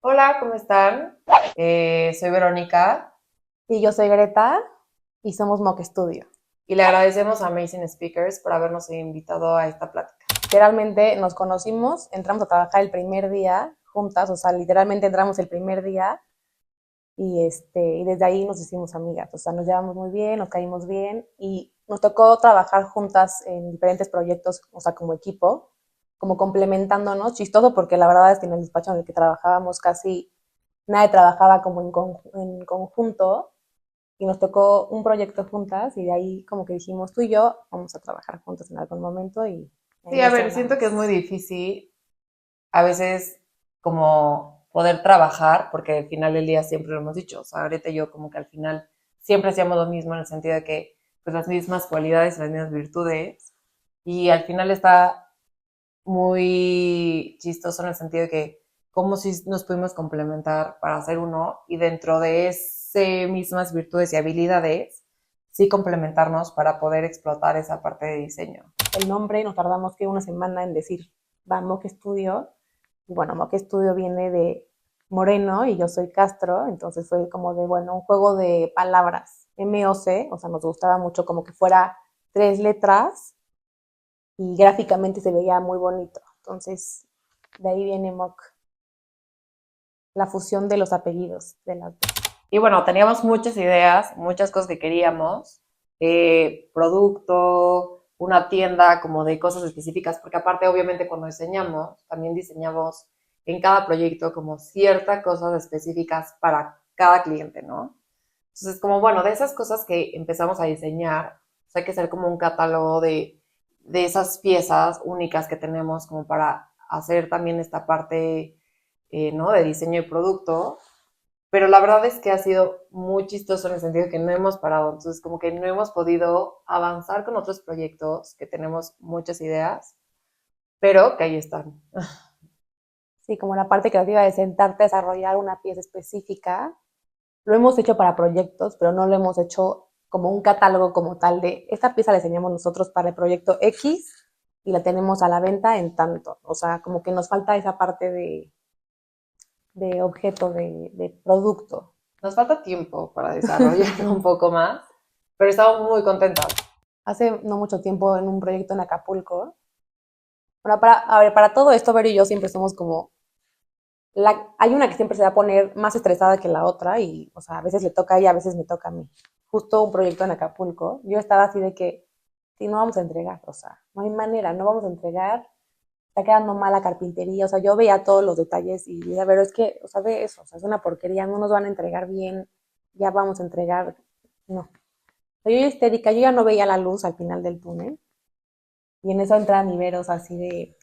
Hola, ¿cómo están? Soy Verónica Y yo soy Greta y somos Mock Studio. y le agradecemos a Amazing Speakers por habernos invitado a esta plática. Literalmente nos conocimos, entramos a trabajar el primer día juntas, o sea, literalmente entramos el primer día y desde ahí nos hicimos amigas, o sea, nos llevamos muy bien, nos caímos bien y nos tocó trabajar juntas en diferentes proyectos, o sea, como equipo, como complementándonos, chistoso porque la verdad es que en el despacho en el que trabajábamos casi nadie trabajaba como en conjunto, y nos tocó un proyecto juntas y de ahí como que dijimos tú y yo vamos a trabajar juntas en algún momento y Sí, en a eso ver, siento que es muy andamos. difícil a veces como poder trabajar, porque al final del día siempre lo hemos dicho, o sea, ahorita yo como que al final siempre hacíamos lo mismo en el sentido de que pues las mismas cualidades, las mismas virtudes y al final está muy chistoso en el sentido de que como si nos pudimos complementar para hacer uno y dentro de ese mismas virtudes y habilidades, sí complementarnos para poder explotar esa parte de diseño. El nombre nos tardamos que una semana en decir, va, Mock Studio. Y bueno, Mock Studio viene de Moreno y yo soy Castro, entonces fue como de, bueno, un juego de palabras, MOC, o sea, nos gustaba mucho como que fuera tres letras y gráficamente se veía muy bonito. Entonces, de ahí viene Mock, la fusión de los apellidos de las dos. Y bueno, teníamos muchas ideas, muchas cosas que queríamos, producto, una tienda como de cosas específicas, porque aparte obviamente cuando diseñamos, también diseñamos en cada proyecto como ciertas cosas específicas para cada cliente, ¿no? Entonces, como bueno, de esas cosas que empezamos a diseñar, pues hay que hacer como un catálogo de esas piezas únicas que tenemos como para hacer también esta parte, ¿no? De diseño y producto. Pero la verdad es que ha sido muy chistoso en el sentido que no hemos parado. Entonces, como que no hemos podido avanzar con otros proyectos, que tenemos muchas ideas, pero que ahí están. Sí, como la parte creativa de sentarte a desarrollar una pieza específica. Lo hemos hecho para proyectos, pero no lo hemos hecho como un catálogo como tal de esta pieza la diseñamos nosotros para el proyecto X y la tenemos a la venta en tanto. O sea, como que nos falta esa parte de objeto, de producto. Nos falta tiempo para desarrollarlo un poco más, pero estamos muy contentas. Hace no mucho tiempo en un proyecto en Acapulco. Bueno, a ver, para todo esto, Vero y yo siempre somos como hay una que siempre se va a poner más estresada que la otra y, o sea, a veces le toca a ella, a veces me toca a mí. Justo un proyecto en Acapulco, yo estaba así de que, sí, no vamos a entregar, o sea, no hay manera, no vamos a entregar, está quedando mal la carpintería, o sea, yo veía todos los detalles y decía, pero es que, o sea, ve eso, o sea, es una porquería, no nos van a entregar bien, ya vamos a entregar, no. O sea, yo histérica, yo ya no veía la luz al final del túnel y en eso entra mi Veros así de,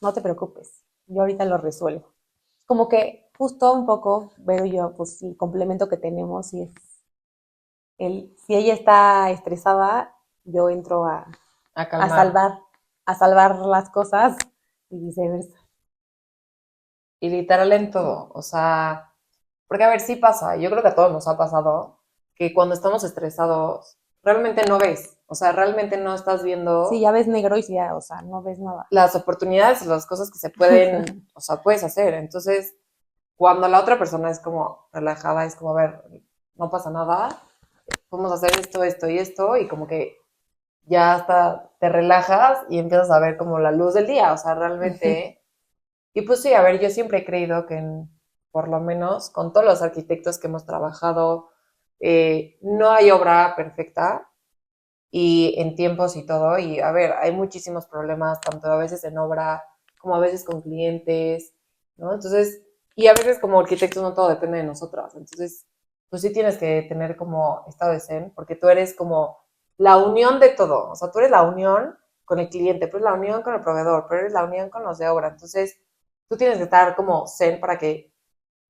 no te preocupes, yo ahorita lo resuelvo. Como que justo un poco veo yo, pues el complemento que tenemos y es si ella está estresada, yo entro A a calmar. salvar, a salvar las cosas y viceversa. Y literal en todo. O sea, porque a ver, sí pasa. Yo creo que a todos nos ha pasado que cuando estamos estresados, realmente no ves. O sea, realmente no estás Sí, viendo ya ves negro y sí, ya, o sea, no ves nada. las oportunidades, las cosas que se pueden, o sea, puedes hacer. Entonces, cuando la otra persona es como relajada, es como, a ver, no pasa nada, podemos hacer esto, esto y esto, y como que ya hasta te relajas y empiezas a ver como la luz del día, o sea, realmente. Y pues sí, a ver, yo siempre he creído que por lo menos con todos los arquitectos que hemos trabajado, no hay obra perfecta y en tiempos y todo. Y a ver, hay muchísimos problemas, tanto a veces en obra como a veces con clientes, ¿no? Entonces, y a veces como arquitectos no todo depende de nosotras. Entonces, pues sí tienes que tener como estado de zen, porque tú eres como la unión de todo. O sea, tú eres la unión con el cliente, pero eres la unión con el proveedor, pero eres la unión con los de obra. Entonces, tú tienes que estar como zen para que,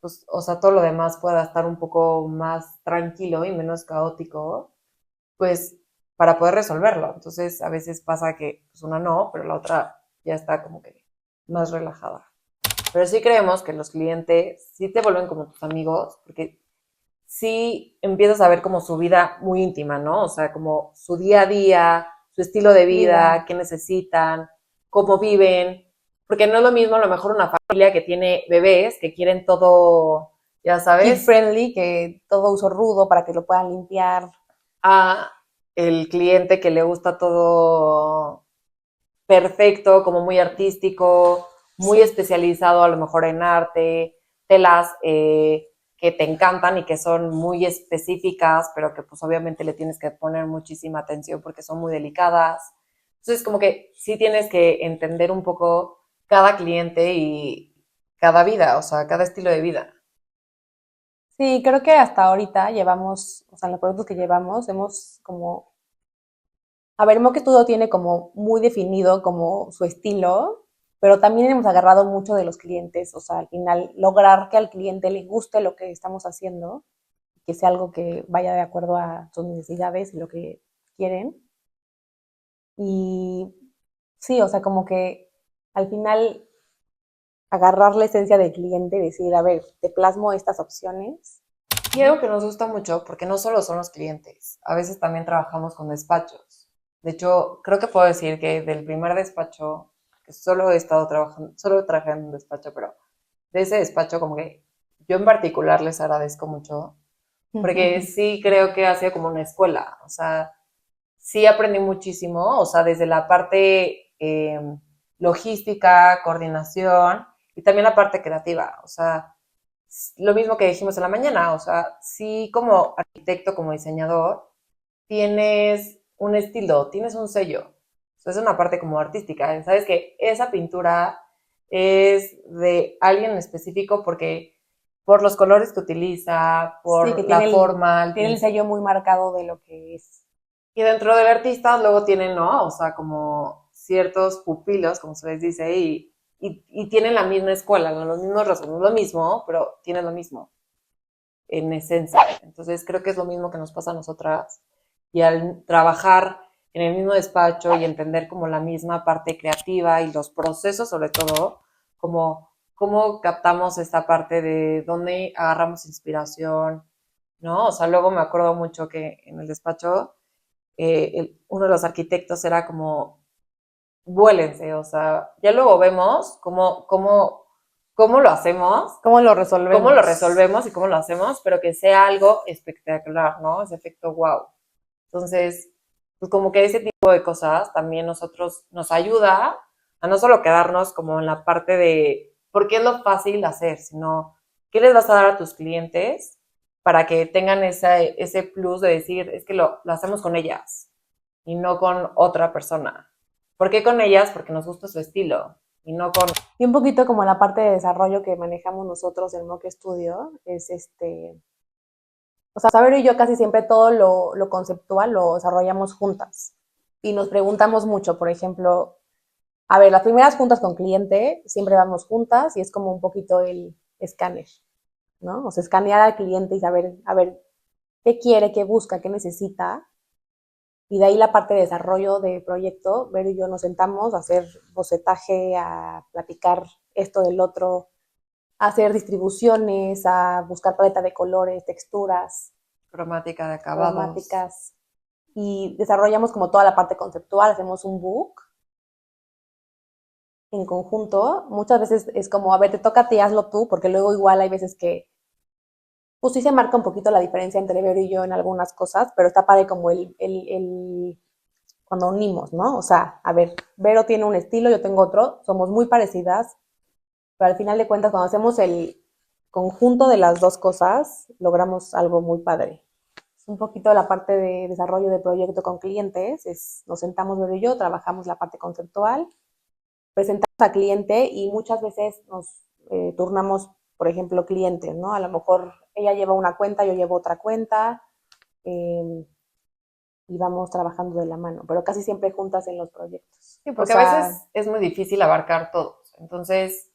pues, o sea, todo lo demás pueda estar un poco más tranquilo y menos caótico, pues para poder resolverlo. Entonces, a veces pasa que pues, una no, pero la otra ya está como que más relajada. Pero sí creemos que los clientes sí te vuelven como tus amigos, porque sí empiezas a ver como su vida muy íntima, ¿no? O sea, como su día a día, su estilo de vida, Vida. qué necesitan, cómo viven. porque no es lo mismo a lo mejor una familia que tiene bebés que quieren todo, ya Kid sabes, friendly, que todo uso rudo para que lo puedan limpiar. a el cliente que le gusta todo perfecto, como muy artístico, muy especializado a lo mejor en arte, telas que te encantan y que son muy específicas, pero que pues obviamente le tienes que poner muchísima atención porque son muy delicadas. Entonces como que sí tienes que entender un poco cada cliente y cada vida, o sea, cada estilo de vida. Sí, creo que hasta ahorita llevamos, o sea, en los productos que llevamos, hemos como, a ver, Mock Studio tiene como muy definido como su estilo, pero también hemos agarrado mucho de los clientes, o sea, al final lograr que al cliente le guste lo que estamos haciendo, que sea algo que vaya de acuerdo a sus necesidades y lo que quieren. Y sí, o sea, como que al final agarrar la esencia del cliente y decir, a ver, te plasmo estas opciones. Y algo que nos gusta mucho, porque no solo son los clientes, a veces también trabajamos con despachos. De hecho, creo que puedo decir que del primer despacho, que solo he estado trabajando, solo trabajé en un despacho, pero de ese despacho como que yo en particular les agradezco mucho, porque sí creo que ha sido como una escuela, o sea, sí aprendí muchísimo, o sea, desde la parte logística, coordinación y también la parte creativa, o sea, lo mismo que dijimos en la mañana, o sea, sí como arquitecto, como diseñador, tienes un estilo, tienes un sello. O sea, es una parte como artística. Sabes que esa pintura es de alguien en específico porque por los colores que utiliza, Sí, que por la forma, el tiene el pincel. sello muy marcado de lo que es. Y dentro del artista luego tienen, ¿no? O sea, como ciertos pupilos, como se les dice, y tienen la misma escuela, ¿no? Los mismos rasgos, no es lo mismo, pero tienen lo mismo en esencia. Entonces creo que es lo mismo que nos pasa a nosotras y al trabajar en el mismo despacho y entender como la misma parte creativa y los procesos sobre todo, como cómo captamos esta parte de dónde agarramos inspiración, ¿no? O sea, luego me acuerdo mucho que en el despacho uno de los arquitectos era como, vuélense, o sea, ya luego vemos cómo lo hacemos, ¿Cómo lo cómo lo resolvemos? resolvemos y cómo lo hacemos, pero que sea algo espectacular, ¿no? Ese efecto wow. Entonces, pues como que ese tipo de cosas también nosotros nos ayuda a no solo quedarnos como en la parte de por qué es lo fácil de hacer, sino qué les vas a dar a tus clientes para que tengan ese plus de decir, es que lo hacemos con ellas y no con otra persona. ¿Por qué con ellas? Porque nos gusta su estilo y no con... Y un poquito como la parte de desarrollo que manejamos nosotros en Mock Studio es o sea, Saber y yo casi siempre todo lo conceptual lo desarrollamos juntas. Y nos preguntamos mucho, por ejemplo, a ver, las primeras juntas con cliente siempre vamos juntas y es como un poquito el escáner, ¿no? O sea, escanear al cliente y saber, a ver, qué quiere, qué busca, qué necesita. Y de ahí la parte de desarrollo de proyecto, Vero y yo nos sentamos a hacer bocetaje, a platicar esto del otro, a hacer distribuciones, a buscar paleta de colores, texturas, cromática de acabados. cromáticas. Y desarrollamos como toda la parte conceptual, hacemos un book en conjunto. Muchas veces es como, a ver, te toca a ti, hazlo tú, porque luego igual hay veces que pues sí se marca un poquito la diferencia entre Vero y yo en algunas cosas, pero está padre como cuando unimos, ¿no? O sea, a ver, Vero tiene un estilo, yo tengo otro, somos muy parecidas, pero al final de cuentas cuando hacemos el conjunto de las dos cosas, logramos algo muy padre. Es un poquito la parte de desarrollo de proyecto con clientes, nos sentamos Vero y yo, trabajamos la parte conceptual, presentamos al cliente y muchas veces nos turnamos, por ejemplo, clientes, ¿no? A lo mejor ella lleva una cuenta, yo llevo otra cuenta, eh, y vamos trabajando de la mano, pero casi siempre juntas en los proyectos. Sí, O porque a sea, veces es muy difícil abarcar todos. Entonces,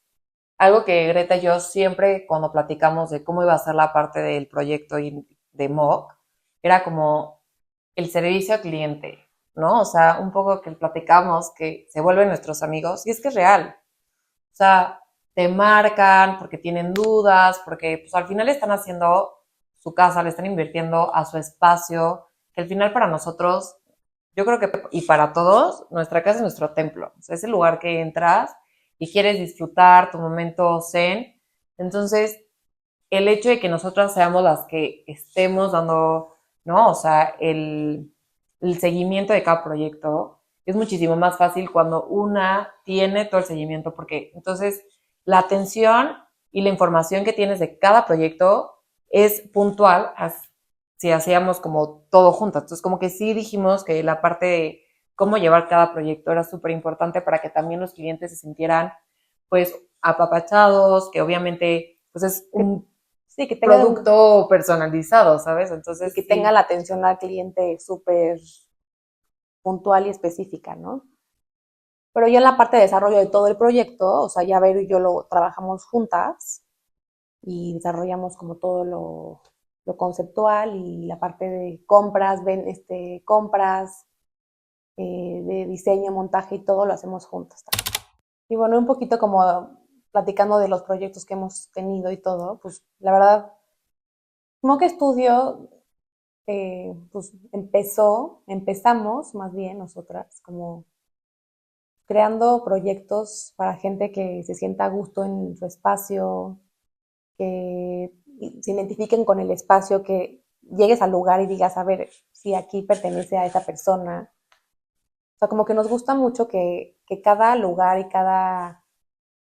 algo que Greta y yo siempre cuando platicamos de cómo iba a ser la parte del proyecto de MOOC, era como el servicio al cliente, ¿no? O sea, un poco que platicamos que se vuelven nuestros amigos y es que es real. O sea, te marcan porque tienen dudas, porque pues al final están haciendo su casa, le están invirtiendo a su espacio, que al final para nosotros, yo creo que, y para todos, nuestra casa es nuestro templo. O sea, es el lugar que entras y quieres disfrutar tu momento zen. Entonces, el hecho de que nosotras seamos las que estemos dando, ¿no? O sea, el seguimiento de cada proyecto es muchísimo más fácil cuando una tiene todo el seguimiento, porque entonces la atención y la información que tienes de cada proyecto es puntual si hacíamos como todo junto. Entonces, como que sí dijimos que la parte de cómo llevar cada proyecto era súper importante para que también los clientes se sintieran, pues, apapachados, que obviamente, pues, es un Sí, que tenga, producto personalizado, ¿sabes? Entonces, y que sí. tenga la atención al cliente súper puntual y específica, ¿no? Pero ya en la parte de desarrollo de todo el proyecto, o sea, ya Vero y yo lo trabajamos juntas y desarrollamos como todo lo conceptual y la parte de compras, compras, de diseño, montaje y todo lo hacemos juntas también. Y bueno, un poquito como platicando de los proyectos que hemos tenido y todo, pues la verdad, como que estudio, pues empezamos más bien nosotras, como creando proyectos para gente que se sienta a gusto en su espacio, que se identifiquen con el espacio, que llegues al lugar y digas, a ver, si aquí pertenece a esa persona. O sea, como que nos gusta mucho que cada lugar y cada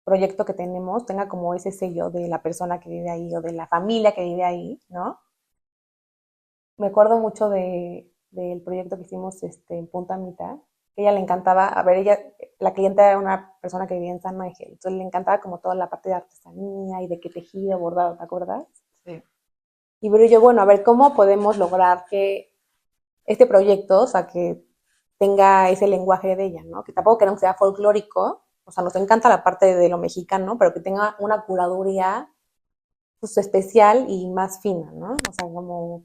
proyecto que tenemos tenga como ese sello de la persona que vive ahí o de la familia que vive ahí, ¿no? Me acuerdo mucho del proyecto que hicimos en Punta Mita, que ella le encantaba, a ver, ella, la clienta era una persona que vivía en San Ángel, entonces le encantaba como toda la parte de artesanía y de qué tejido, bordado, ¿te acuerdas? Sí. Y pero yo, bueno, a ver, ¿cómo podemos lograr que este proyecto, o sea, que tenga ese lenguaje de ella, ¿no? Que tampoco queremos que sea folclórico, o sea, nos encanta la parte de lo mexicano, pero que tenga una curaduría pues, especial y más fina, ¿no? O sea, como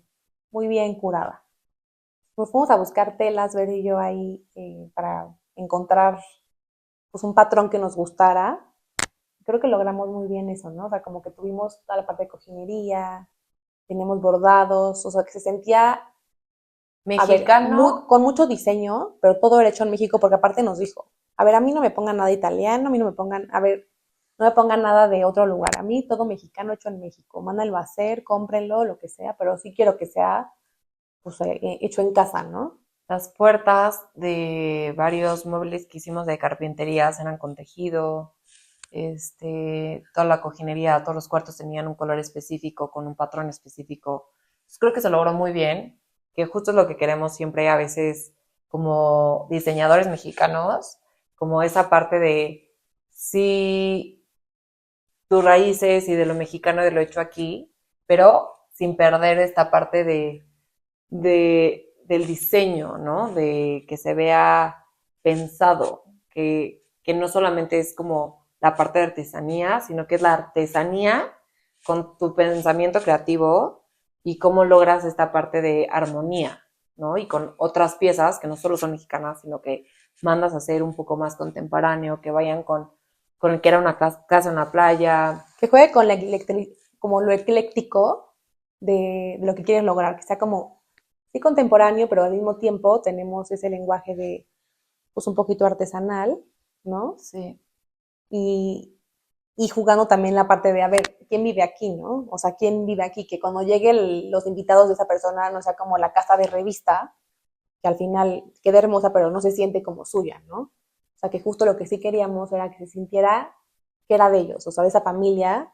muy bien curada. Nos fuimos a buscar telas, Ver y yo ahí, para encontrar pues un patrón que nos gustara. Creo que logramos muy bien eso, ¿no? O sea, como que tuvimos toda la parte de cojinería, teníamos bordados, o sea, que se sentía, a ver, Mexicano, con mucho diseño, pero todo era hecho en México, porque aparte nos dijo, a ver, a mí no me pongan nada italiano, a mí no me pongan, a ver, no me pongan nada de otro lugar, a mí todo mexicano hecho en México, mándenlo a hacer, cómprenlo, lo que sea, pero sí quiero que sea, pues, hecho en casa, ¿no? las puertas de varios muebles que hicimos de carpinterías eran con tejido, toda la cojinería, todos los cuartos tenían un color específico, con un patrón específico. Pues creo que se logró muy bien, que justo es lo que queremos siempre a veces como diseñadores mexicanos, como esa parte de sí tus raíces y de lo mexicano de lo hecho aquí, pero sin perder esta parte del diseño, ¿no? De que se vea pensado, que no solamente es como la parte de artesanía, sino que es la artesanía con tu pensamiento creativo y cómo logras esta parte de armonía, ¿no? Y con otras piezas que no solo son mexicanas, sino que mandas a hacer un poco más contemporáneo, que vayan con el que era una casa en una playa. Que juegue con como lo ecléctico de lo que quieres lograr, que sea como, sí contemporáneo, pero al mismo tiempo tenemos ese lenguaje de, pues un poquito artesanal, ¿no? Sí. Y, y jugando también la parte de, a ver, ¿quién vive aquí, no? O sea, ¿quién vive aquí? Que cuando lleguen los invitados de esa persona no sea como la casa de revista, que al final queda hermosa, pero no se siente como suya, ¿no? O sea, que justo lo que sí queríamos era que se sintiera que era de ellos, o sea, de esa familia,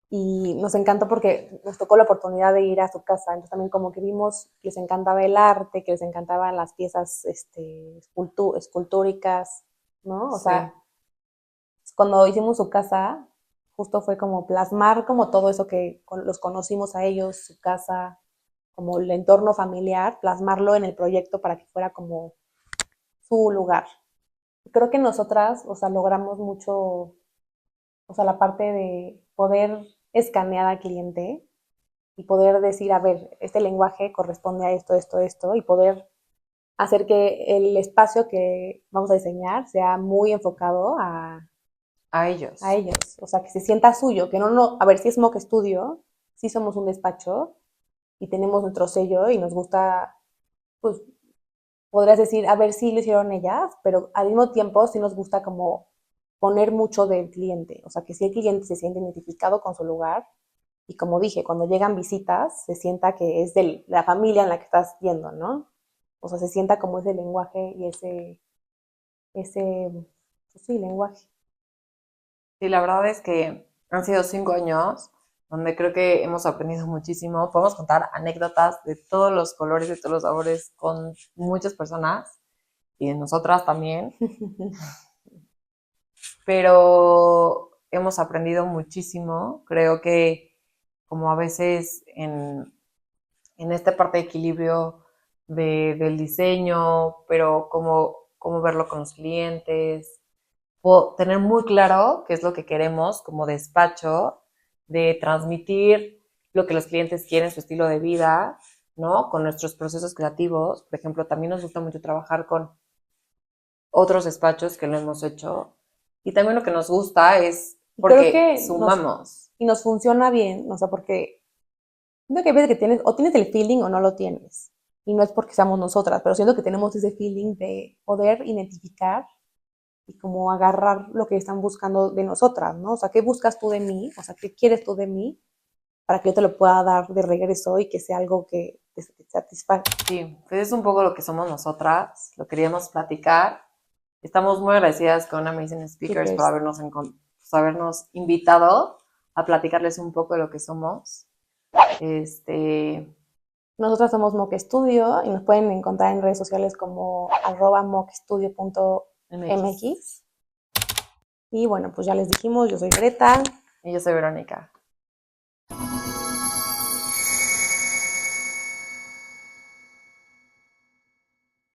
y nos encantó porque nos tocó la oportunidad de ir a su casa, entonces también como que vimos que les encantaba el arte, que les encantaban las piezas escultóricas, ¿no? O Sí. sea, cuando hicimos su casa, justo fue como plasmar como todo eso que los conocimos a ellos, su casa, como el entorno familiar, plasmarlo en el proyecto para que fuera como su lugar. Creo que nosotras, o sea, logramos mucho, o sea, la parte de poder escanear al cliente y poder decir, a ver, este lenguaje corresponde a esto, esto, esto, y poder hacer que el espacio que vamos a diseñar sea muy enfocado A a ellos. ellos, o sea, que se sienta suyo, que no, a ver, si es Mock Studio, sí somos un despacho y tenemos nuestro sello y nos gusta, pues, podrías decir, a ver, sí lo hicieron ellas, pero al mismo tiempo sí nos gusta como poner mucho del cliente. O sea, que si el cliente se siente identificado con su lugar, y como dije, cuando llegan visitas, se sienta que es de la familia en la que estás yendo, ¿no? O sea, se sienta como ese lenguaje y pues sí, lenguaje. Sí, la verdad es que han sido 5 años donde creo que hemos aprendido muchísimo. Podemos contar anécdotas de todos los colores, de todos los sabores con muchas personas y de nosotras también, pero hemos aprendido muchísimo. Creo que como a veces en esta parte de equilibrio del diseño, pero cómo verlo con los clientes, tener muy claro qué es lo que queremos como despacho, de transmitir lo que los clientes quieren, su estilo de vida, ¿no? Con nuestros procesos creativos. Por ejemplo, también nos gusta mucho trabajar con otros despachos que lo hemos hecho. Y también lo que nos gusta es Creo porque que sumamos. nos funciona bien, o sea, porque siento que hay veces que tienes, o tienes el feeling o no lo tienes. Y no es porque seamos nosotras, pero siento que tenemos ese feeling de poder identificar y como agarrar lo que están buscando de nosotras, ¿no? O sea, ¿qué buscas tú de mí? O sea, ¿qué quieres tú de mí? Para que yo te lo pueda dar de regreso y que sea algo que te satisfaga. Sí, pues es un poco lo que somos nosotras, lo queríamos platicar. Estamos muy agradecidas con Amazing Speakers por Speakers. pues, habernos invitado a platicarles un poco de lo que somos. Este, Nosotras somos Mock Studio y nos pueden encontrar en redes sociales como MX. @mockstudio.mx. Y bueno, pues ya les dijimos, yo soy Greta. Y yo soy Verónica.